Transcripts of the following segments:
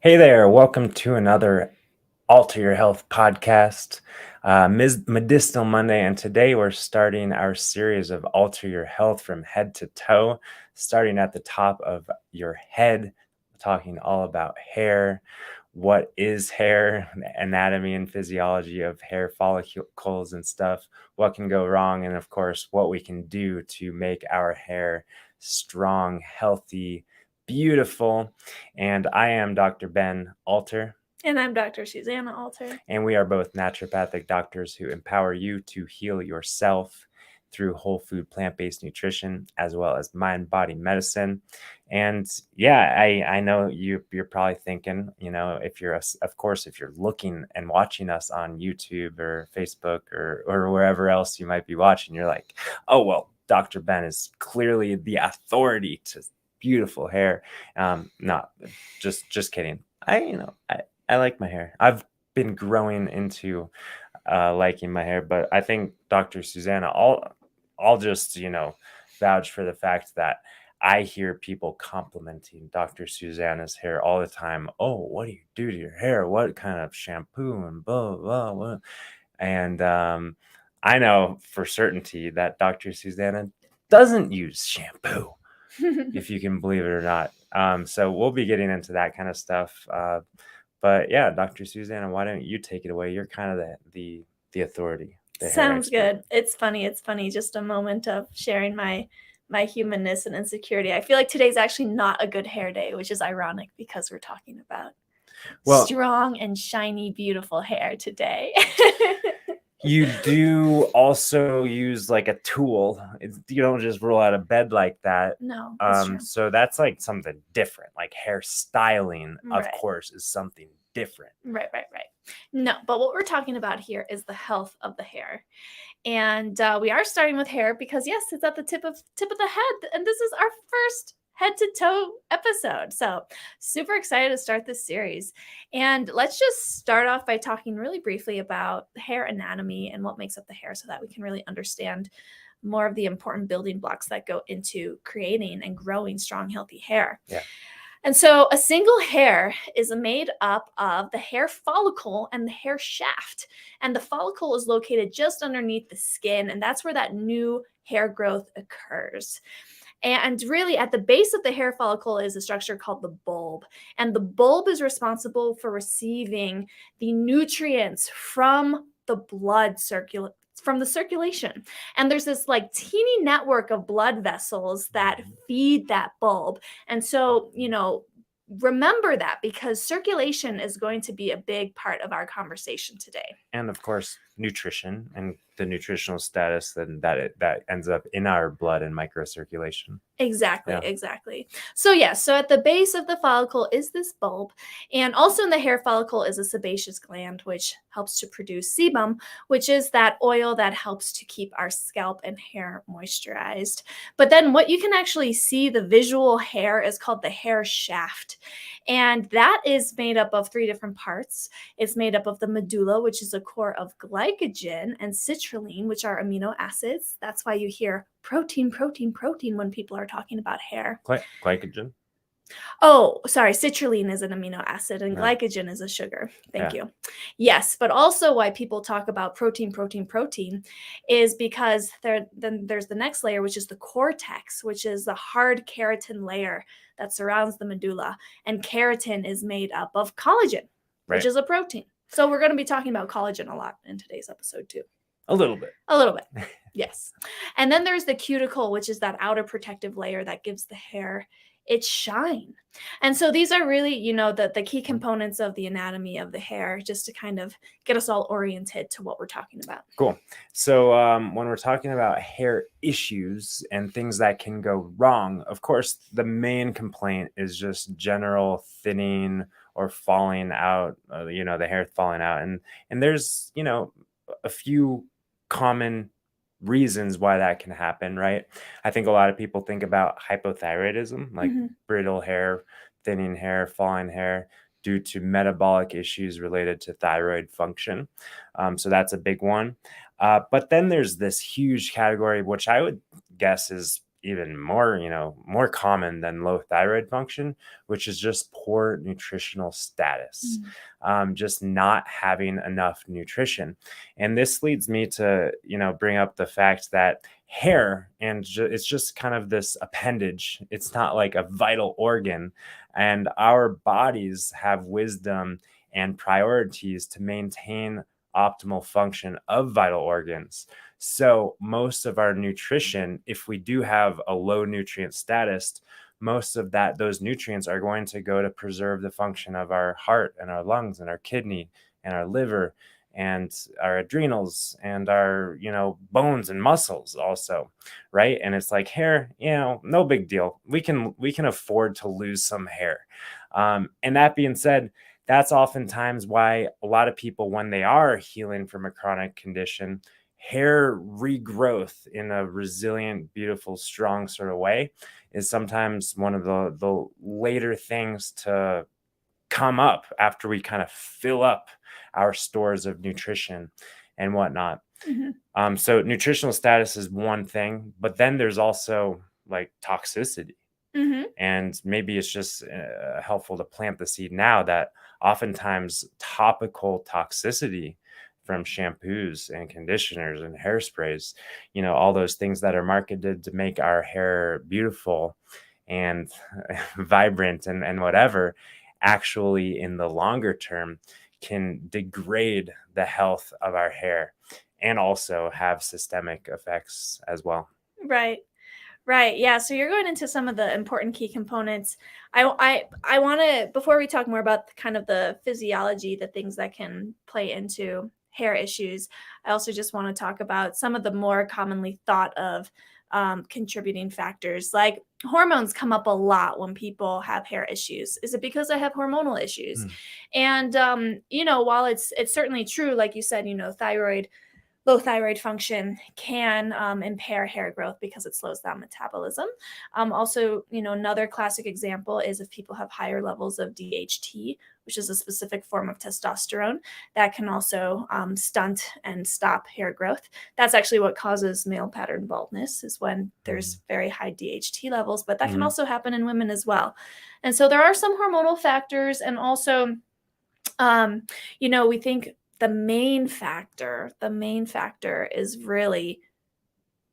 Hey there, welcome to another Alter Your Health podcast, Medicinal Monday, and today we're starting our series of Alter Your Health from head to toe, starting at the top of your head, talking all about hair, what is hair, anatomy and physiology of hair follicles and stuff, what can go wrong, and of course, what we can do to make our hair strong, healthy, beautiful. And I am Dr. Ben Alter. And I'm Dr. Susanna Alter. And we are both naturopathic doctors who empower you to heal yourself through whole food, plant-based nutrition, as well as mind-body medicine. And yeah, I know you're probably thinking, if you're, of course, if you're looking and watching us on YouTube or Facebook or wherever else you might be watching, you're like, oh, well, Dr. Ben is clearly the authority to beautiful hair. Not just kidding. I like my hair. I've been growing into liking my hair, but I think Dr. Susanna, I'll just, vouch for the fact that I hear people complimenting Dr. Susanna's hair all the time. Oh, what do you do to your hair? What kind of shampoo and blah, blah, blah. And I know for certainty that Dr. Susanna doesn't use shampoo, if you can believe it or not. So we'll be getting into that kind of stuff. But yeah, Dr. Susanna, why don't you take it away? You're kind of the authority. Sounds good. It's funny. Just a moment of sharing my humanness and insecurity. I feel like today's actually not a good hair day, which is ironic because we're talking about strong and shiny, beautiful hair today. You do also use like a tool. You don't just roll out of bed like that. No. So that's like something different. Like hair styling, of Right. course, is something different. Right. No, but what we're talking about here is the health of the hair. And we are starting with hair because yes, it's at the tip of the head, and this is our first head to toe episode. So super excited to start this series. And let's just start off by talking really briefly about hair anatomy and what makes up the hair so that we can really understand more of the important building blocks that go into creating and growing strong, healthy hair. Yeah. And so a single hair is made up of the hair follicle and the hair shaft. And the follicle is located just underneath the skin, and that's where that new hair growth occurs. And really, at the base of the hair follicle is a structure called the bulb. And the bulb is responsible for receiving the nutrients from the from the circulation. And there's this like teeny network of blood vessels that feed that bulb. And so, remember that because circulation is going to be a big part of our conversation today. And of course, nutrition and the nutritional status that ends up in our blood and microcirculation. Exactly. So at the base of the follicle is this bulb, and also in the hair follicle is a sebaceous gland, which helps to produce sebum, which is that oil that helps to keep our scalp and hair moisturized. But then what you can actually see, the visual hair, is called the hair shaft. And that is made up of three different parts. It's made up of the medulla, which is a core of glycogen, and citrulline, which are amino acids. That's why you hear protein when people are talking about hair. Glycogen? Oh, sorry. Citrulline is an amino acid and glycogen is a sugar. Thank you. Yes, but also why people talk about protein is because then there's the next layer, which is the cortex, which is the hard keratin layer that surrounds the medulla. And keratin is made up of collagen, which is a protein. So we're going to be talking about collagen a lot in today's episode too. A little bit. Yes. And then there's the cuticle, which is that outer protective layer that gives the hair its shine. And so these are really, the key components of the anatomy of the hair, just to kind of get us all oriented to what we're talking about. Cool. So when we're talking about hair issues and things that can go wrong, of course, the main complaint is just general thinning or falling out, the hair falling out. And there's, a few common reasons why that can happen, right? I think a lot of people think about hypothyroidism, like brittle hair, thinning hair, falling hair, due to metabolic issues related to thyroid function. So that's a big one. But then there's this huge category, which I would guess is even more, more common than low thyroid function, which is just poor nutritional status, Mm. just not having enough nutrition. And this leads me to, bring up the fact that hair and it's just kind of this appendage. It's not like a vital organ, and our bodies have wisdom and priorities to maintain optimal function of vital organs. So most of our nutrition, if we do have a low nutrient status, most of those nutrients are going to go to preserve the function of our heart and our lungs and our kidney and our liver and our adrenals and our, bones and muscles also, right? And it's like hair, no big deal. We can afford to lose some hair. And that being said, that's oftentimes why a lot of people, when they are healing from a chronic condition, hair regrowth in a resilient, beautiful, strong sort of way is sometimes one of the later things to come up after we kind of fill up our stores of nutrition and whatnot. Mhm. So nutritional status is one thing, but then there's also like toxicity. Mhm. And maybe it's just helpful to plant the seed now that oftentimes topical toxicity from shampoos and conditioners and hairsprays, all those things that are marketed to make our hair beautiful and vibrant and whatever, actually in the longer term can degrade the health of our hair and also have systemic effects as well. Right. Right. Yeah. So you're going into some of the important key components. I want to, before we talk more about kind of the physiology, the things that can play into hair issues, I also just want to talk about some of the more commonly thought of contributing factors. Like hormones come up a lot when people have hair issues. Is it because I have hormonal issues? Mm. And while it's certainly true, like you said, low thyroid function can impair hair growth because it slows down metabolism. Also, another classic example is if people have higher levels of DHT, which is a specific form of testosterone that can also stunt and stop hair growth. That's actually what causes male pattern baldness, is when there's very high DHT levels, but that can Mhm. also happen in women as well. And so there are some hormonal factors, and also we think the main factor is really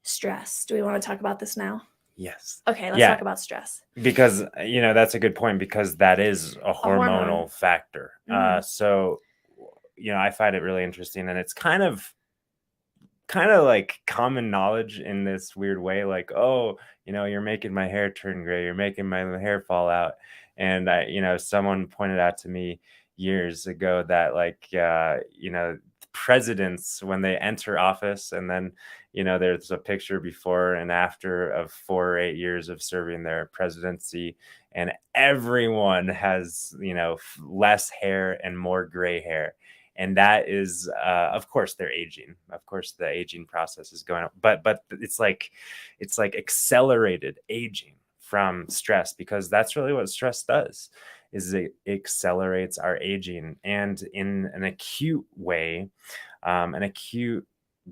stress. Do we want to talk about this now? Yes. Okay, let's Yeah, talk about stress. because, that's a good point because that is a A hormone. hormonal factor. Mhm. So, I find it really interesting, and it's kind of like common knowledge in this weird way, like, oh, you're making my hair turn gray, you're making my hair fall out. And someone pointed out to me years ago that, like, presidents, when they enter office, and then there's a picture before and after of 4 or 8 years of serving their presidency, and everyone has less hair and more gray hair. And that is, of course, they're aging. Of course, the aging process is going up, but it's like accelerated aging from stress, because that's really what stress does, is it accelerates our aging. And in an acute way, an acute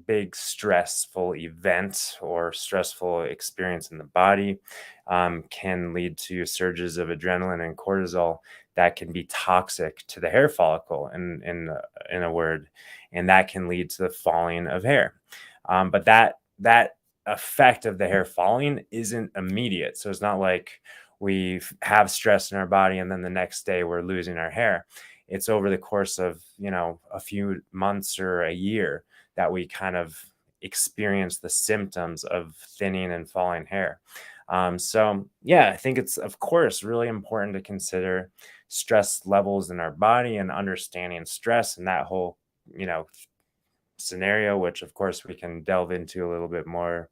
big stressful event or stressful experience in the body can lead to surges of adrenaline and cortisol that can be toxic to the hair follicle, in a word, and that can lead to the falling of hair. But that effect of the hair falling isn't immediate, so it's not like we have stress in our body and then the next day we're losing our hair. It's over the course of a few months or a year that we kind of experience the symptoms of thinning and falling hair. So yeah, I think it's of course really important to consider stress levels in our body and understanding stress and that whole you know scenario, which of course we can delve into a little bit more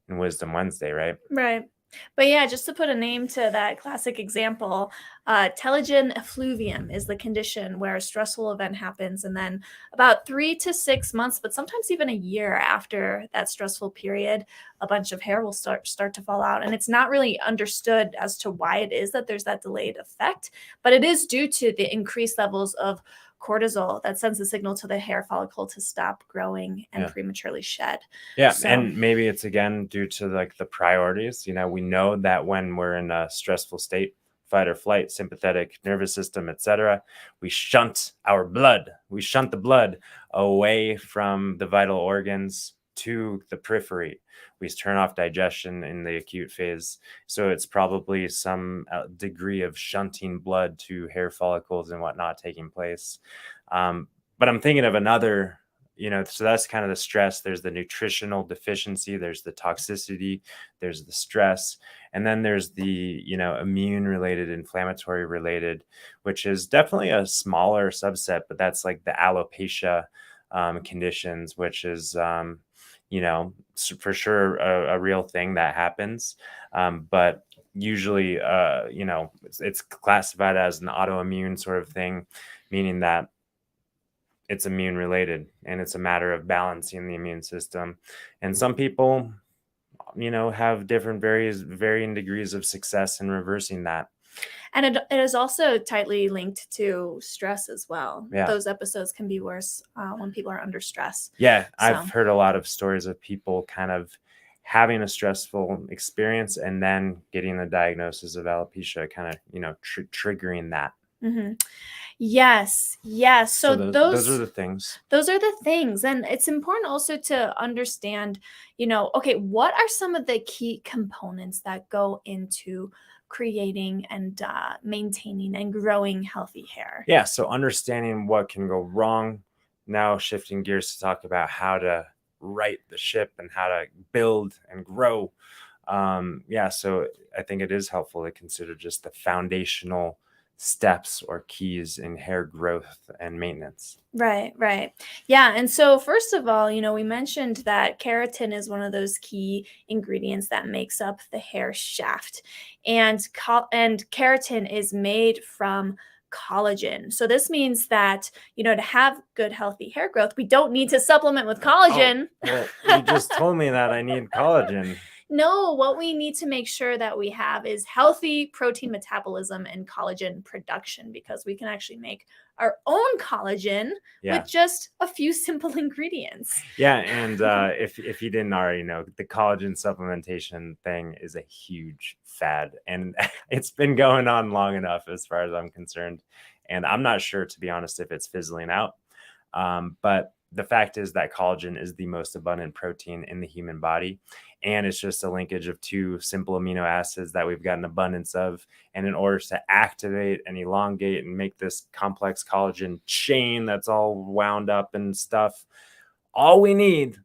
in Wisdom Wednesday, right? Right. But yeah, just to put a name to that classic example, telogen effluvium is the condition where a stressful event happens. And then about 3 to 6 months, but sometimes even a year after that stressful period, a bunch of hair will start to fall out. And it's not really understood as to why it is that there's that delayed effect, but it is due to the increased levels of cortisol that sends a signal to the hair follicle to stop growing and Yeah. prematurely shed. Yeah, So, and maybe it's again due to like the priorities. We know that when we're in a stressful state, fight or flight, sympathetic nervous system, etc., we shunt the blood away from the vital organs to the periphery. We turn off digestion in the acute phase. So it's probably some degree of shunting blood to hair follicles and whatnot taking place. But I'm thinking of another, so that's kind of the stress. There's the nutritional deficiency, there's the toxicity, there's the stress, and then there's the, immune related, inflammatory related, which is definitely a smaller subset, but that's like the alopecia conditions, which is, for sure a real thing that happens. But usually, it's classified as an autoimmune sort of thing, meaning that it's immune related and it's a matter of balancing the immune system. And some people, have varying degrees of success in reversing that. and it is also tightly linked to stress as well. Yeah. Those episodes can be worse when people are under stress. Yeah, So. I've heard a lot of stories of people kind of having a stressful experience and then getting a diagnosis of alopecia, kind of, triggering that. Mm-hmm. Yes. So those are the things. Those are the things. And it's important also to understand, okay, what are some of the key components that go into creating and maintaining and growing healthy hair? Yeah, so understanding what can go wrong. Now shifting gears to talk about how to right the ship and how to build and grow. So I think it is helpful to consider just the foundational steps or keys in hair growth and maintenance. Right. Yeah. And so, first of all, we mentioned that keratin is one of those key ingredients that makes up the hair shaft. And keratin is made from collagen. So this means that, to have good, healthy hair growth, we don't need to supplement with collagen. Well, you just told me that I need collagen. No, what we need to make sure that we have is healthy protein metabolism and collagen production, because we can actually make our own collagen with just a few simple ingredients. Yeah, and if you didn't already know, the collagen supplementation thing is a huge fad, and it's been going on long enough as far as I'm concerned. And I'm not sure, to be honest, if it's fizzling out. But the fact is that collagen is the most abundant protein in the human body. And it's just a linkage of two simple amino acids that we've got an abundance of. And in order to activate and elongate and make this complex collagen chain that's all wound up and stuff, all we need,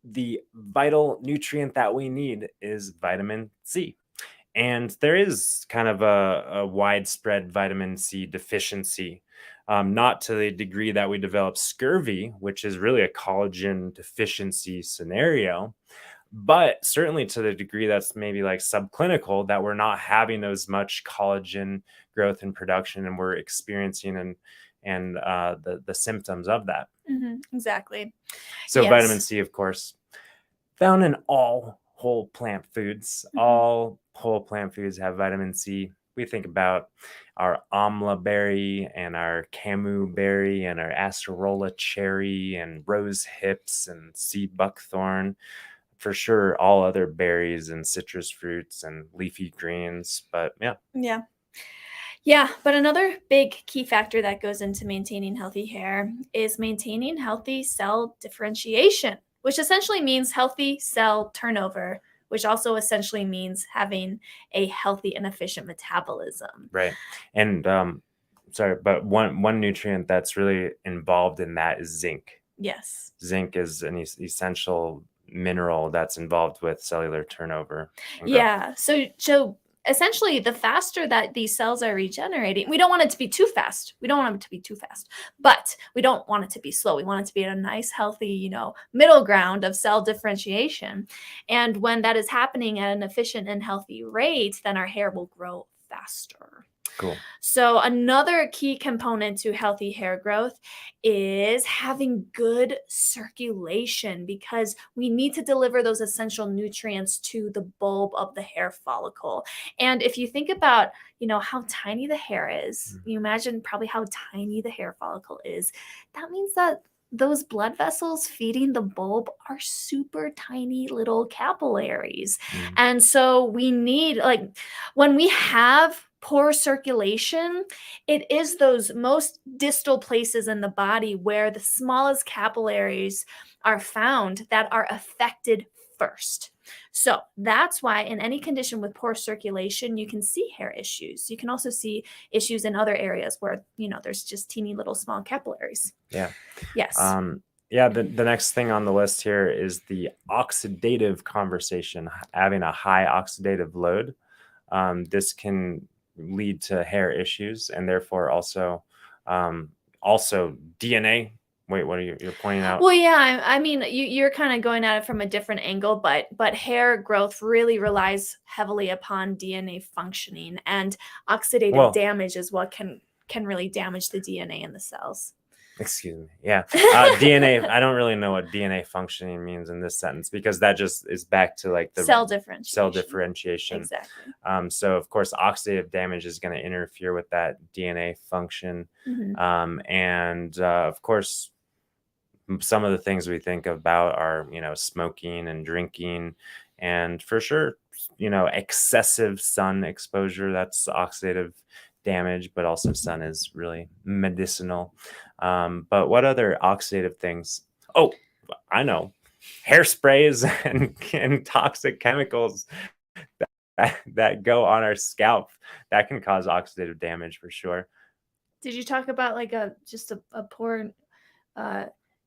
the vital nutrient that we need, is vitamin C. And there is kind of a widespread vitamin C deficiency. Not to the degree that we develop scurvy, which is really a collagen deficiency scenario, but certainly to the degree that's maybe like subclinical, that we're not having as much collagen growth and production, and we're experiencing and the symptoms of that. Mm-hmm, exactly. So Yes. Vitamin C, of course, found in all whole plant foods. Mhm. All whole plant foods have vitamin C. We think about our amla berry and our camu berry and our acerola cherry and rose hips and sea buckthorn. For sure, all other berries and citrus fruits and leafy greens. But Yeah, but another big key factor that goes into maintaining healthy hair is maintaining healthy cell differentiation, which essentially means healthy cell turnover, which also essentially means having a healthy and efficient metabolism. right. And sorry, but one nutrient that's really involved in that is zinc. Yes. Zinc is an essential mineral that's involved with cellular turnover. Yeah. So essentially, the faster that these cells are regenerating, we don't want it to be too fast. We don't want it to be too fast, but we don't want it to be slow. We want it to be at a nice, healthy, middle ground of cell differentiation. And when that is happening at an efficient and healthy rate, then our hair will grow faster. Cool. So, another key component to healthy hair growth is having good circulation because we need to deliver those essential nutrients to the bulb of the hair follicle. And if you think about, how tiny the hair is, you imagine probably how tiny the hair follicle is. That means that those blood vessels feeding the bulb are super tiny little capillaries. Mm. And so we need, like, when we have poor circulation, it is those most distal places in the body where the smallest capillaries are found that are affected first. So that's why in any condition with poor circulation, you can see hair issues. You can also see issues in other areas where, there's just teeny little small capillaries. Yeah. Yes. The next thing on the list here is the oxidative conversation, having a high oxidative load. This can lead to hair issues and therefore also DNA. Wait, what are you're pointing out? Well, yeah, I mean, you're kind of going at it from a different angle, but hair growth really relies heavily upon DNA functioning, and oxidative damage is what can really damage the DNA in the cells. Excuse me. Yeah. DNA. I don't really know what DNA functioning means in this sentence because that just is back to like the cell differentiation. Exactly. So of course, oxidative damage is going to interfere with that DNA function. And of course, some of the things we think about are, smoking and drinking, and for sure, excessive sun exposure, that's oxidative damage, but also sun is really medicinal. But what other oxidative things? Oh, I know. Hairsprays and toxic chemicals that go on our scalp, that can cause oxidative damage for sure. Did you talk about like a poor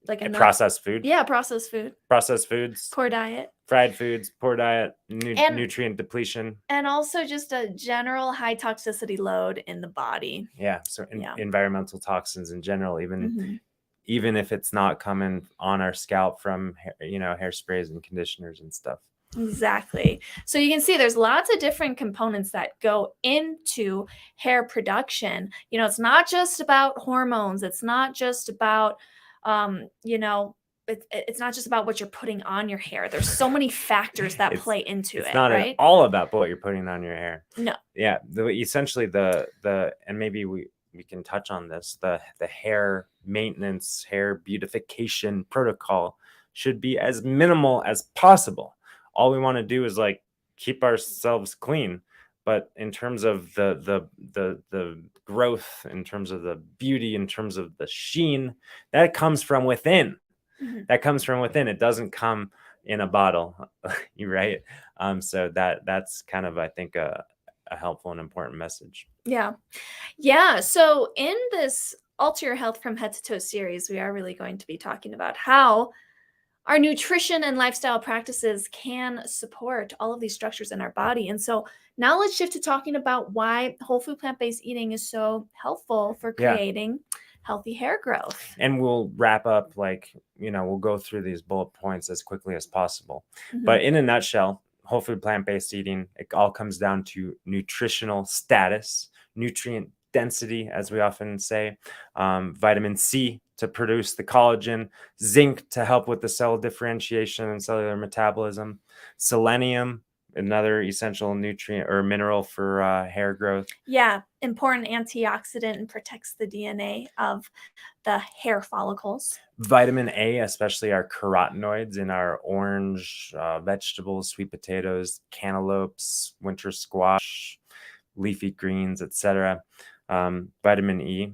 like a processed food? Yeah, processed food. Processed foods. Poor diet. Fried foods, poor diet, nutrient depletion. And also just a general high toxicity load in the body. Yeah, so environmental toxins in general, even if it's not coming on our scalp from, hairsprays and conditioners and stuff. Exactly. So you can see there's lots of different components that go into hair production. It's not just about hormones. It's not just about, it's not just about what you're putting on your hair. There's so many factors that play into it. It's not right? all about what you're putting on your hair. No. Yeah. Essentially the and maybe we can touch on this, the hair maintenance, hair beautification protocol should be as minimal as possible. All we want to do is like keep ourselves clean. But in terms of the growth, in terms of the beauty, in terms of the sheen, that comes from within. That comes from within. It doesn't come in a bottle. You're right. So that's kind of, I think, a helpful and important message. Yeah. So in this Alter Your Health from Head to Toe series, we are really going to be talking about how our nutrition and lifestyle practices can support all of these structures in our body. And so now let's shift to talking about why whole food plant-based eating is so helpful for creating healthy hair growth. And we'll wrap up, we'll go through these bullet points as quickly as possible. But in a nutshell, whole food plant-based eating, it all comes down to nutritional status, nutrient density, as we often say, vitamin C to produce the collagen, zinc to help with the cell differentiation and cellular metabolism, selenium, another essential nutrient or mineral for hair growth. Yeah, important antioxidant and protects the DNA of the hair follicles. Vitamin A, especially our carotenoids in our orange vegetables, sweet potatoes, cantaloupes, winter squash, leafy greens, etc. Vitamin E.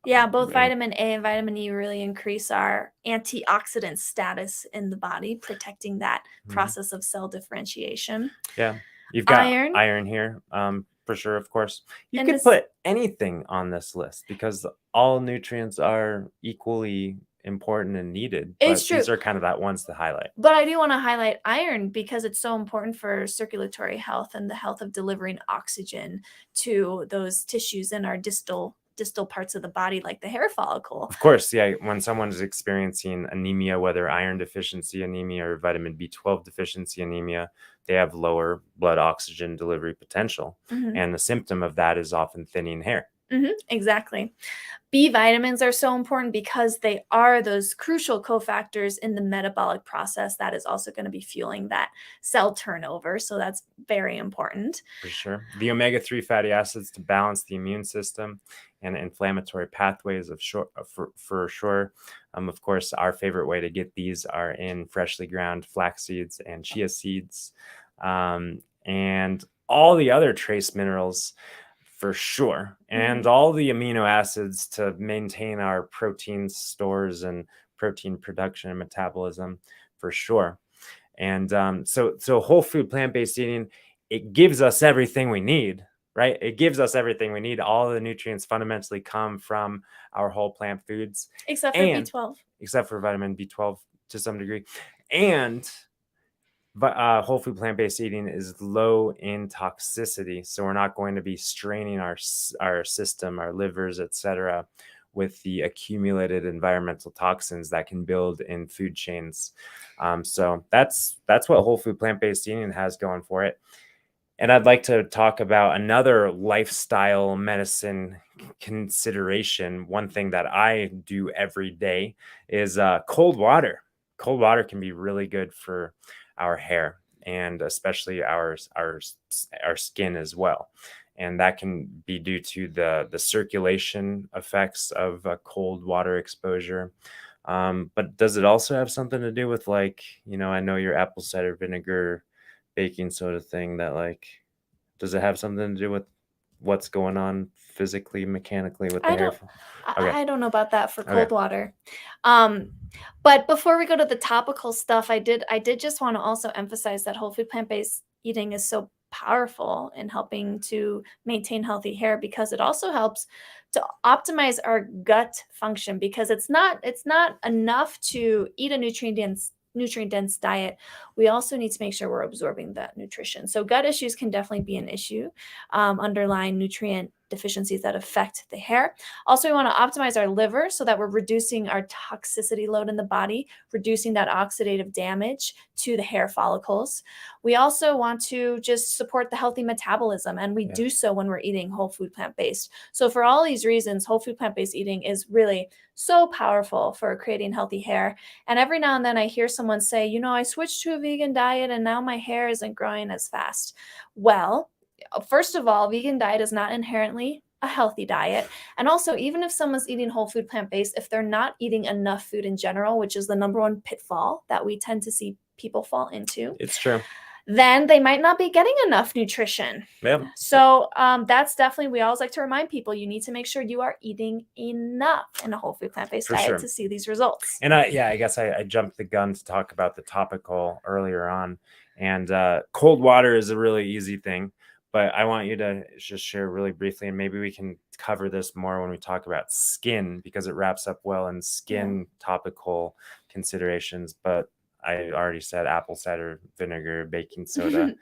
Yeah, both vitamin A and vitamin E really increase our antioxidant status in the body, protecting that process of cell differentiation. Yeah, you've got iron here, for sure, of course. You could put anything on this list because all nutrients are equally important and needed. It's true. These are kind of that ones to highlight. But I do want to highlight iron because it's so important for circulatory health and the health of delivering oxygen to those tissues in our distal distal parts of the body like the hair follicle. Of course, yeah. When someone is experiencing anemia, whether iron deficiency anemia or vitamin B12 deficiency anemia, they have lower blood oxygen delivery potential. Mhm. And the symptom of that is often thinning hair. Exactly. B vitamins are so important because they are those crucial cofactors in the metabolic process that is also going to be fueling that cell turnover. So that's very important. For sure. The omega-3 fatty acids to balance the immune system and inflammatory pathways for sure. Of course, our favorite way to get these are in freshly ground flax seeds and chia seeds, and all the other trace minerals for sure, and all the amino acids to maintain our protein stores and protein production and metabolism for sure. And so whole food plant-based eating, it gives us everything we need, right? It gives us everything we need. All the nutrients fundamentally come from our whole plant foods, Except for and B12. except for vitamin B12 to some degree. And whole food plant-based eating is low in toxicity, so we're not going to be straining our system, our livers, etc., with the accumulated environmental toxins that can build in food chains. So that's what whole food plant-based eating has going for it. And I'd like to talk about another lifestyle medicine consideration. One thing that I do every day is cold water. Cold water can be really good for our hair, and especially our skin as well. And that can be due to the circulation effects of cold water exposure. But does it also have something to do with, like, I know your apple cider vinegar baking soda thing, that, like, does it have something to do with what's going on physically, mechanically with the I hair? don't Okay. I don't know about that for Okay. cold water. Um, but before we go to the topical stuff, I did just want to also emphasize that whole food plant-based eating is so powerful in helping to maintain healthy hair because it also helps to optimize our gut function because it's not enough to eat a nutrient dense diet. We also need to make sure we're absorbing that nutrition. So gut issues can definitely be an issue, underlying nutrient deficiencies that affect the hair. Also, we want to optimize our liver so that we're reducing our toxicity load in the body, reducing that oxidative damage to the hair follicles. We also want to just support the healthy metabolism, and we do so when we're eating whole food plant based. So, for all these reasons, whole food plant based eating is really so powerful for creating healthy hair. And every now and then I hear someone say, I switched to a vegan diet and now my hair isn't growing as fast. Well, first of all, vegan diet is not inherently a healthy diet. And also, even if someone's eating whole food plant-based, if they're not eating enough food in general, which is the number one pitfall that we tend to see people fall into, It's true. then they might not be getting enough nutrition. Yep. So that's definitely, we always like to remind people, you need to make sure you are eating enough in a whole food plant-based For diet sure. to see these results. And I guess I jumped the gun to talk about the topical earlier on. And cold water is a really easy thing, but I want you to just share really briefly, and maybe we can cover this more when we talk about skin, because it wraps up well in skin topical considerations. But I already said apple cider vinegar, baking soda.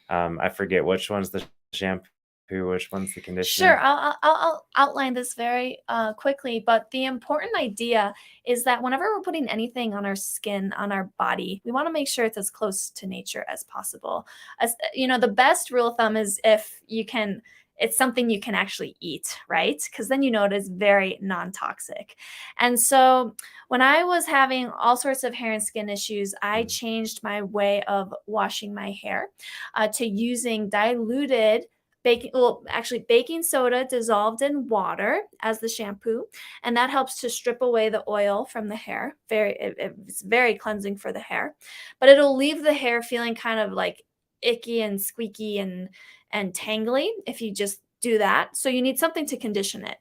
I forget which one's the shampoo, which one's the conditioner. Sure, I'll outline this very quickly, but the important idea is that whenever we're putting anything on our skin, on our body, we want to make sure it's as close to nature as possible. As the best rule of thumb is if you can, it's something you can actually eat, right? Because then it is very non-toxic. And so when I was having all sorts of hair and skin issues, I changed my way of washing my hair to using diluted baking soda dissolved in water as the shampoo, and that helps to strip away the oil from the hair. It's very cleansing for the hair, but it'll leave the hair feeling kind of like icky and squeaky and tangly if you just do that. So you need something to condition it.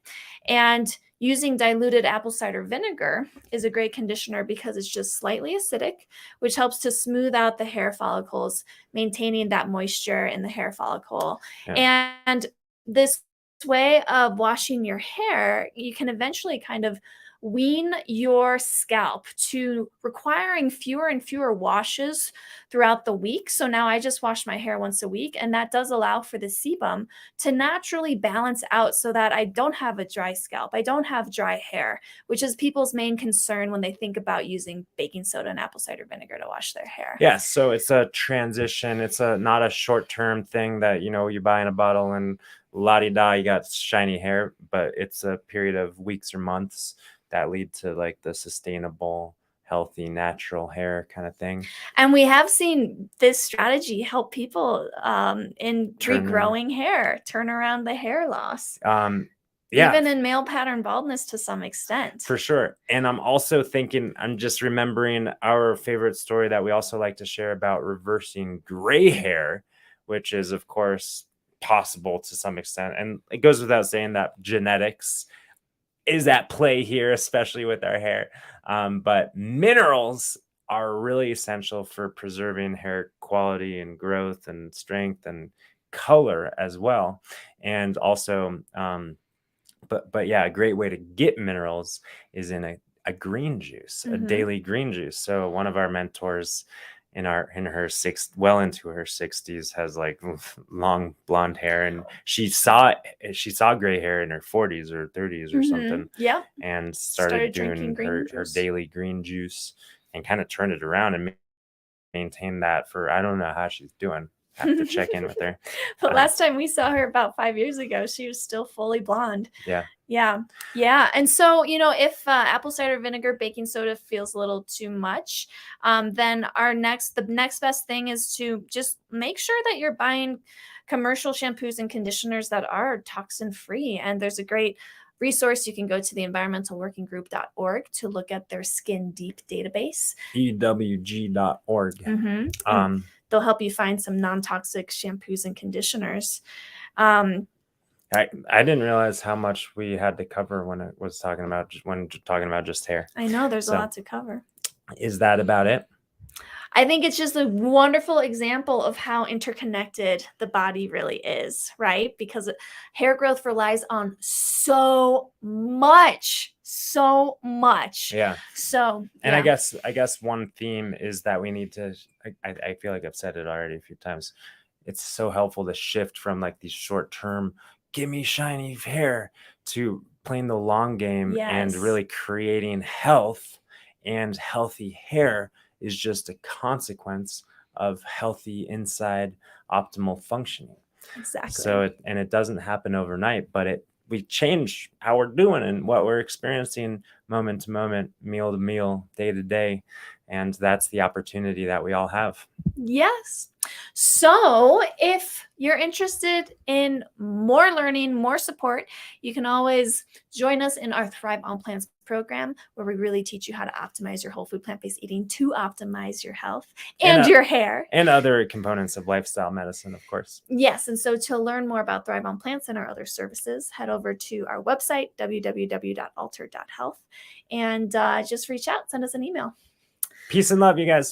And using diluted apple cider vinegar is a great conditioner because it's just slightly acidic, which helps to smooth out the hair follicles, maintaining that moisture in the hair follicle. And this way of washing your hair, you can eventually kind of wean your scalp to requiring fewer and fewer washes throughout the week. So now I just wash my hair once a week, and that does allow for the sebum to naturally balance out so that I don't have a dry scalp. I don't have dry hair, which is people's main concern when they think about using baking soda and apple cider vinegar to wash their hair. Yeah, so it's a transition. It's not a short-term thing that, you buy in a bottle and la-di-da, you got shiny hair, but it's a period of weeks or months that lead to like the sustainable, healthy, natural hair kind of thing. And we have seen this strategy help people in Turn regrowing hair, turn around the hair loss. Yeah, Even in male pattern baldness to some extent. for sure. And I'm also thinking, I'm just remembering our favorite story that we also like to share about reversing gray hair, which is, of course, possible to some extent. And it goes without saying that genetics is at play here, especially with our hair. But minerals are really essential for preserving hair quality and growth and strength and color as well. And also, but yeah, a great way to get minerals is in a green juice, a daily green juice. So one of our mentors in her well into her 60s has like long blonde hair, and she saw gray hair in her 40s or 30s or something. Yeah. And started doing her daily green juice and kind of turned it around and maintained that for, I don't know how she's doing. Have to check in with her. But last time we saw her about 5 years ago, she was still fully blonde. Yeah. And so, if apple cider vinegar, baking soda feels a little too much, then the next best thing is to just make sure that you're buying commercial shampoos and conditioners that are toxin free. And there's a great resource. You can go to the environmentalworkinggroup.org to look at their Skin Deep database. EWG.org. They'll help you find some non-toxic shampoos and conditioners. I didn't realize how much we had to cover when talking about just hair. I know there's a lot to cover. Is that about it? I think it's just a wonderful example of how interconnected the body really is, right? Because hair growth relies on so much. Yeah. So, and I guess one theme is that we need to, I feel like I've said it already a few times. It's so helpful to shift from like these short-term, give me shiny hair, to playing the long game and really creating health. And healthy hair is just a consequence of healthy inside optimal functioning. Exactly. So it doesn't happen overnight, but we change how we're doing and what we're experiencing moment to moment, meal to meal, day to day. And that's the opportunity that we all have. Yes. So if you're interested in more learning, more support, you can always join us in our Thrive on Plants program, where we really teach you how to optimize your whole food plant-based eating to optimize your health and your hair. And other components of lifestyle medicine, of course. Yes. And so to learn more about Thrive on Plants and our other services, head over to our website, www.alter.health, and just reach out, send us an email. Peace and love, you guys.